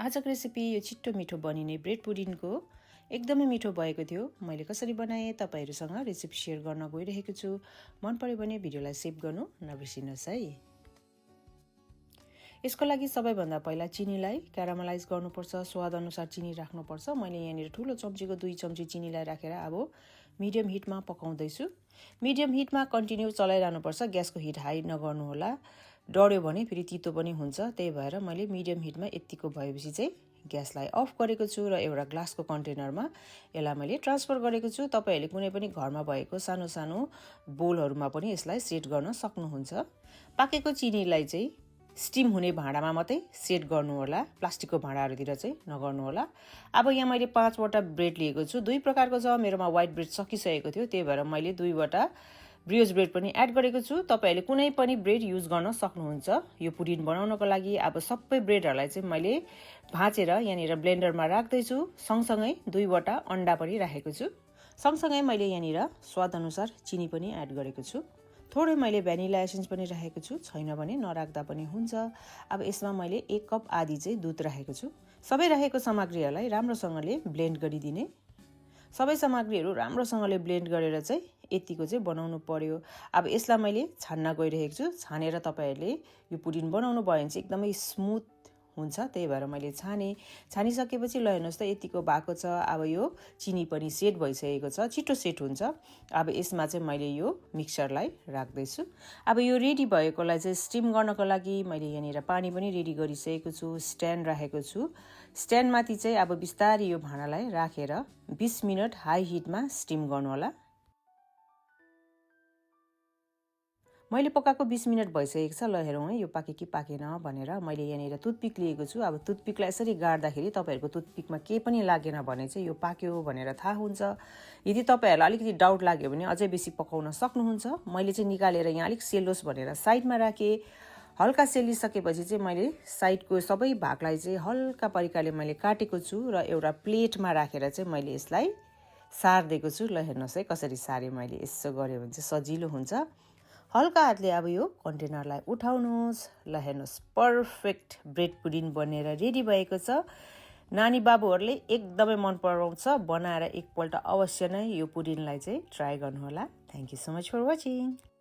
आजको रेसिपी यो छिट्टो मिठो बनिने ब्रेड पुडिङको एकदमै मिठो भएको थियो। मैले कसरी बनाएँ तपाईहरुसँग रेसिपी शेयर गर्न गइरहेको छु। मन पर्यो भने भिडियोलाई सेभ गर्नु नबिर्सिनुस् है। यसको लागि सबैभन्दा पहिला चिनीलाई क्यारामलाइज गर्नुपर्छ। स्वाद अनुसार चिनी राख्नुपर्छ। मैले यहाँनिर ठूलो चम्चीको 2 चम्ची चिनीलाई राखेर अब मिडियम हिटमा पकाउँदै छु। मिडियम हिटमा कन्टिन्यू चलाइरहनुपर्छ। ग्यासको हिट हाई नगर्नु होला। डढ्यो भने फेरि तितो पनि हुन्छ। त्यही भएर मैले मिडियम हिटमा यतिको भएपछि चाहिँ ग्यासलाई अफ गरेको छु र एउटा ग्लासको कन्टेनरमा यसलाई मैले ट्रान्सफर गरेको छु। तपाईहरुले कुनै पनि घरमा भएको सानो सानो बोलहरुमा पनि यसलाई सेट गर्न सक्नुहुन्छ। पाकेको चिनीलाई चाहिँ स्टिम हुने भाँडामा मात्रै सेट गर्नु होला। प्लास्टिकको भाँडाहरुतिर चाहिँ नगर्नु होला। अब यहाँ मैले 5 वटा ब्रेड लिएको छु। 2 प्रकारको छ। मेरोमा व्हाइट ब्रेड सकिसकेको थियो। त्यही भएर मैले 2 वटा ब्रियोज ब्रेड पनि एड गरेको छु। तपाईहरुले कुनै पनि ब्रेड युज गर्न सक्नुहुन्छ यो पुडिङ बनाउनको लागि। अब सबै ब्रेडहरुलाई चाहिँ मैले भाँचेर यहाँनिर ब्लेन्डरमा राख्दै छु। सँगसँगै 2 वटा अन्डा पनि राखेको छु। सँगसँगै मैले यहाँनिर स्वाद अनुसार चिनी पनि एड गरेको छु। थोरै मैले भ्यानिला एसेन्स पनि राखेको छु। छैन भने नराख्दा पनि हुन्छ। अब यसमा मैले 1 कप आधी चाहिँ दुध राखेको छु। सबै राखेको सामग्रीहरुलाई राम्रोसँगले ब्लेन्ड गरिदिने। सबै सामग्रीहरु राम्रोसँगले ब्लेन्ड गरेर चाहिँ यतिको चाहिँ बनाउनु पर्यो। अब यसलाई मैले छान्न गइरहेको छु। छानेर तपाईहरुले यो पुडिङ बनाउनु भयो भने चाहिँ एकदमै स्मुथ हुन्छ। त्यही भएर मैले छानिसकेपछि ल हेर्नुस् त यतिको भएको छ। अब यो चिनी पनि सेट भइसकेको छ। छिटो सेट हुन्छ। अब यसमा चाहिँ मैले यो मिक्सरलाई राख्दै छु। अब यो रेडी भएकोलाई चाहिँ स्टिम गर्नको लागि मैले यहाँनिर पानी पनि रेडी गरिसकेको छु। स्ट्यान्ड राखेको छु। स्ट्यान्डमाथि चाहिँ अब बिस्तारै यो भाँडालाई राखेर 20 मिनेट हाई हिटमा स्टिम गर्नु होला। मैले पकाएको 20 मिनेट भइसकेको छ। ल हेरौँ है यो पाके कि पाकेन भनेर। मैले यहाँनिर टुथपिक लिएको छु। अब टुथपिकलाई यसरी गाड्दाखेरि तपाईहरुको टुथपिकमा केही पनि लागेन भने चाहिँ यो पाक्यो भनेर थाहा हुन्छ। यदि तपाईहरुलाई अलिकति डाउट लाग्यो भने अझै बेसी पकाउन सक्नुहुन्छ। मैले चाहिँ निकालेर यहाँ अलिक सेलोस् भनेर साइडमा राखे। हल्का सेलिसकेपछि चाहिँ मैले साइडको सबै भागलाई चाहिँ हल्का परिकाले मैले काटेको छु र एउटा प्लेटमा राखेर चाहिँ मैले यसलाई सार्दिएको छु। ल हेर्नुस् है कसरी सारे मैले। यसो गर्यो भने चाहिँ सजिलो हुन्छ। हल्का हातले अब यो कन्टेनरलाई उठाउनुस्। ल हेर्नुस् पर्फेक्ट ब्रेड पुडिङ बनेर रेडी भएको छ। नानी बाबुहरुले एकदमै मन पराउँछ। बनाएर एकपल्ट अवश्य नै यो पुडिङलाई चाहिँ ट्राई गर्नु होला। Thank you so much for watching.